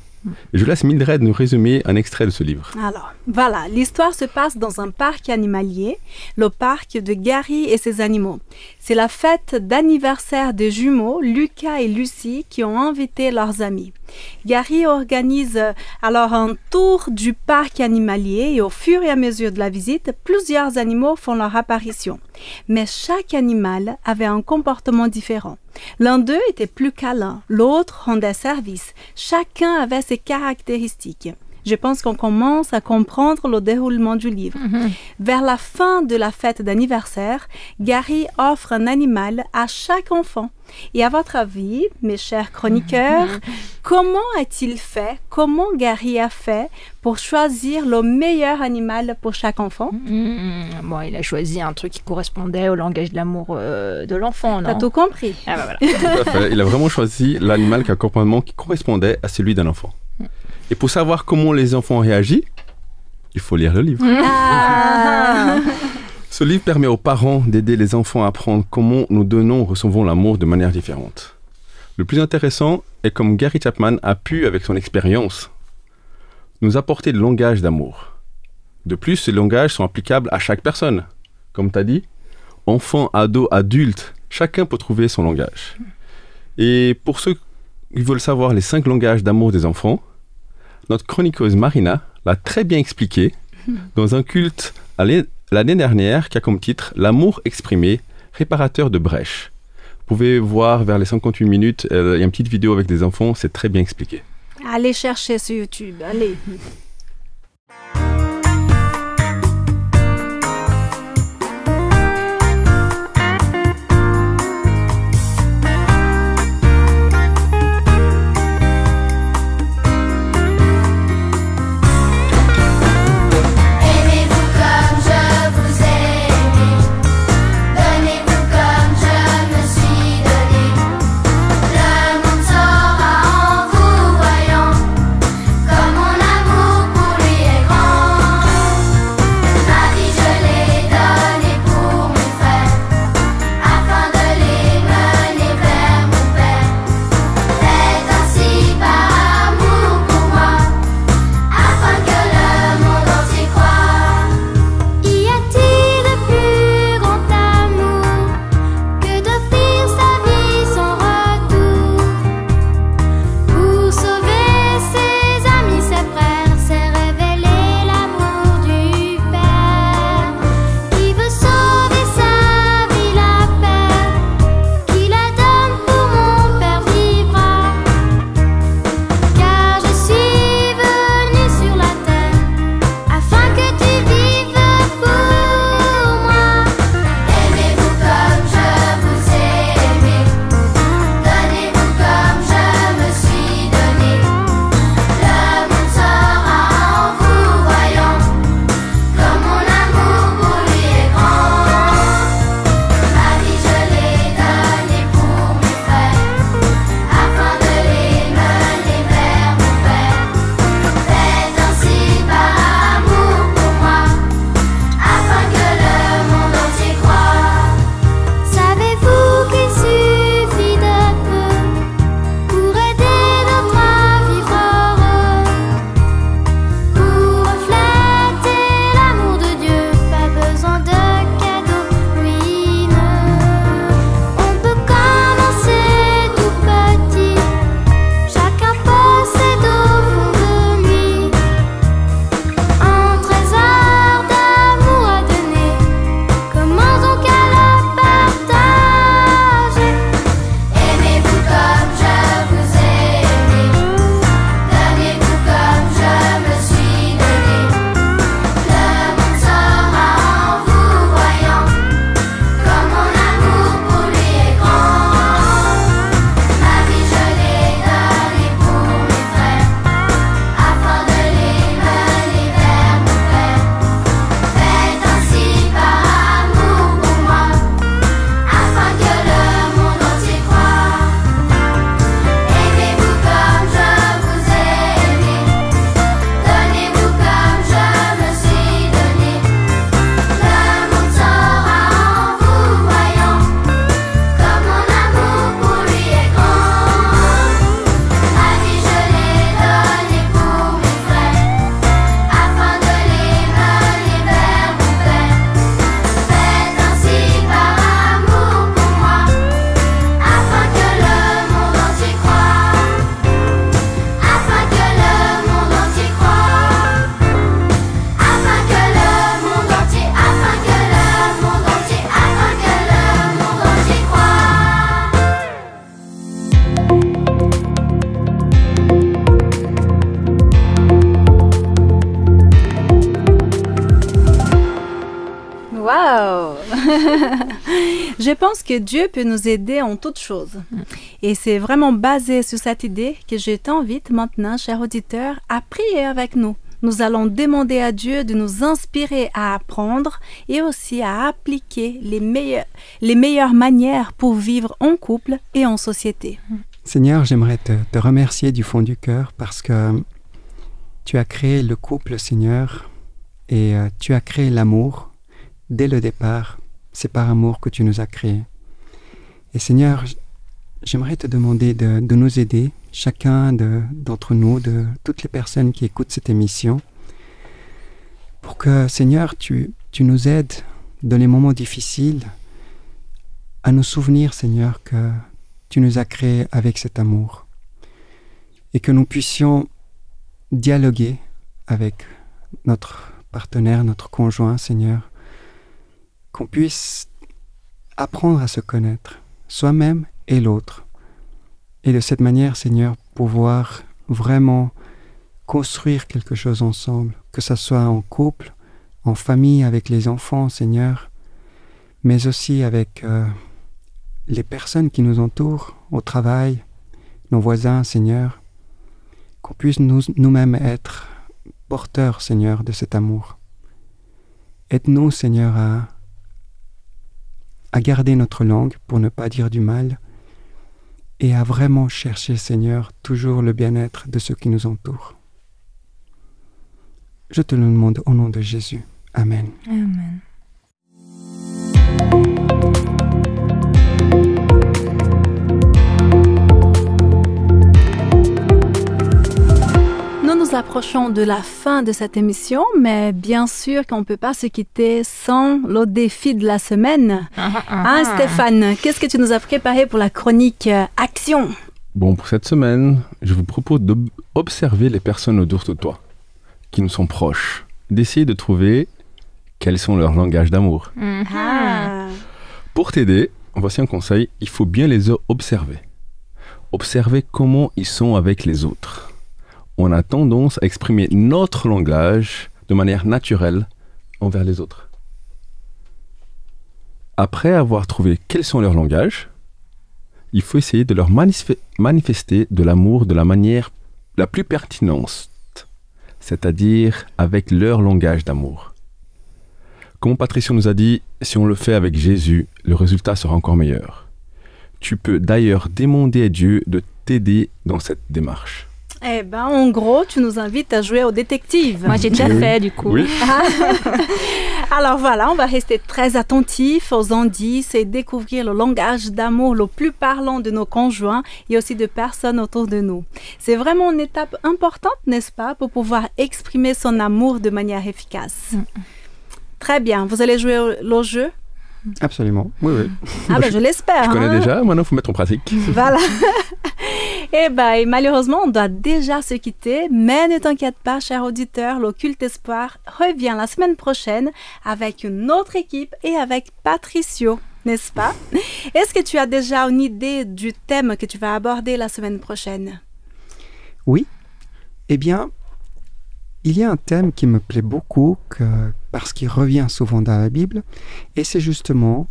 Et je laisse Mildred nous résumer un extrait de ce livre. Alors, voilà, l'histoire se passe dans un parc animalier, le parc de Gary et ses animaux. C'est la fête d'anniversaire des jumeaux, Lucas et Lucie, qui ont invité leurs amis. Gary organise alors un tour du parc animalier et au fur et à mesure de la visite, plusieurs animaux font leur apparition. Mais chaque animal avait un comportement différent. L'un d'eux était plus câlin, l'autre rendait service. Chacun avait ses caractéristiques. Je pense qu'on commence à comprendre le déroulement du livre. Vers la fin de la fête d'anniversaire, Gary offre un animal à chaque enfant. Et à votre avis, mes chers chroniqueurs, comment a-t-il fait, comment Gary a fait pour choisir le meilleur animal pour chaque enfant? Bon, il a choisi un truc qui correspondait au langage de l'amour de l'enfant, non? T'as tout compris. Ah bah voilà. Tout à fait. Il a vraiment choisi l'animal qui a un comportement qui correspondait à celui d'un enfant. Et pour savoir comment les enfants réagissent, il faut lire le livre. Ce livre permet aux parents d'aider les enfants à apprendre comment nous donnons ou recevons l'amour de manière différente. Le plus intéressant est comme Gary Chapman a pu, avec son expérience, nous apporter le langage d'amour. De plus, ces langages sont applicables à chaque personne. Comme tu as dit, enfants, ados, adultes, chacun peut trouver son langage. Et pour ceux qui veulent savoir les 5 langages d'amour des enfants, notre chroniqueuse Marina l'a très bien expliqué dans un culte l'année dernière qui a comme titre « L'amour exprimé, réparateur de brèches ». Vous pouvez voir vers les 58 minutes, il y a une petite vidéo avec des enfants, c'est très bien expliqué. Allez chercher sur YouTube, allez. Comme mon amour pour lui est Wow! Je pense que Dieu peut nous aider en toutes choses. Et c'est vraiment basé sur cette idée que je t'invite maintenant, cher auditeur, à prier avec nous. Nous allons demander à Dieu de nous inspirer à apprendre et aussi à appliquer les meilleures manières pour vivre en couple et en société. Seigneur, j'aimerais te remercier du fond du cœur parce que tu as créé le couple, Seigneur, et tu as créé l'amour. Dès le départ, c'est par amour que tu nous as créés. Et Seigneur, j'aimerais te demander de nous aider, chacun d'entre nous, de toutes les personnes qui écoutent cette émission, pour que, Seigneur, tu nous aides dans les moments difficiles à nous souvenir, Seigneur, que tu nous as créés avec cet amour et que nous puissions dialoguer avec notre partenaire, notre conjoint, Seigneur, qu'on puisse apprendre à se connaître, soi-même et l'autre. Et de cette manière, Seigneur, pouvoir vraiment construire quelque chose ensemble, que ce soit en couple, en famille, avec les enfants, Seigneur, mais aussi avec les personnes qui nous entourent au travail, nos voisins, Seigneur, qu'on puisse nous-mêmes être porteurs, Seigneur, de cet amour. Aide-nous, Seigneur, à garder notre langue pour ne pas dire du mal et à vraiment chercher, Seigneur, toujours le bien-être de ceux qui nous entourent. Je te le demande au nom de Jésus. Amen. Amen. Nous approchons de la fin de cette émission, mais bien sûr qu'on ne peut pas se quitter sans le défi de la semaine. Hein, Stéphane, qu'est-ce que tu nous as préparé pour la chronique Action? Bon, pour cette semaine, je vous propose d'observer les personnes autour de toi, qui nous sont proches, d'essayer de trouver quels sont leurs langages d'amour. Ah. Pour t'aider, voici un conseil, il faut bien les observer. Observer comment ils sont avec les autres. On a tendance à exprimer notre langage de manière naturelle envers les autres. Après avoir trouvé quels sont leurs langages, il faut essayer de leur manifester de l'amour de la manière la plus pertinente, c'est-à-dire avec leur langage d'amour. Comme Patricio nous a dit, si on le fait avec Jésus, le résultat sera encore meilleur. Tu peux d'ailleurs demander à Dieu de t'aider dans cette démarche. Eh ben, en gros, tu nous invites à jouer au détective. Moi, j'ai déjà fait, du coup. Oui. Alors voilà, on va rester très attentifs aux indices et découvrir le langage d'amour le plus parlant de nos conjoints et aussi de personnes autour de nous. C'est vraiment une étape importante, n'est-ce pas, pour pouvoir exprimer son amour de manière efficace. Très bien, vous allez jouer au jeu? Absolument, oui, oui. Ah ben, je l'espère. Je connais déjà, maintenant il faut mettre en pratique. Voilà. Et malheureusement, on doit déjà se quitter, mais ne t'inquiète pas, cher auditeur, l'Occulte Espoir revient la semaine prochaine avec une autre équipe et avec Patricio, n'est-ce pas? Est-ce que tu as déjà une idée du thème que tu vas aborder la semaine prochaine? Oui. Eh bien, il y a un thème qui me plaît beaucoup parce qu'il revient souvent dans la Bible, et c'est justement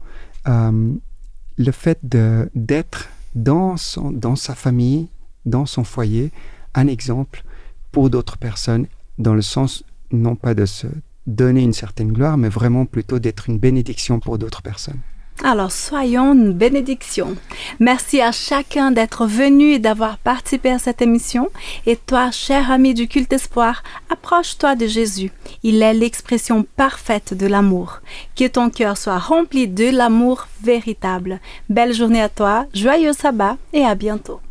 le fait d'être dans sa famille, dans son foyer, un exemple pour d'autres personnes, dans le sens non pas de se donner une certaine gloire, mais vraiment plutôt d'être une bénédiction pour d'autres personnes. Alors, soyons une bénédiction. Merci à chacun d'être venu et d'avoir participé à cette émission. Et toi, cher ami du Culte Espoir, approche-toi de Jésus. Il est l'expression parfaite de l'amour. Que ton cœur soit rempli de l'amour véritable. Belle journée à toi, joyeux sabbat et à bientôt.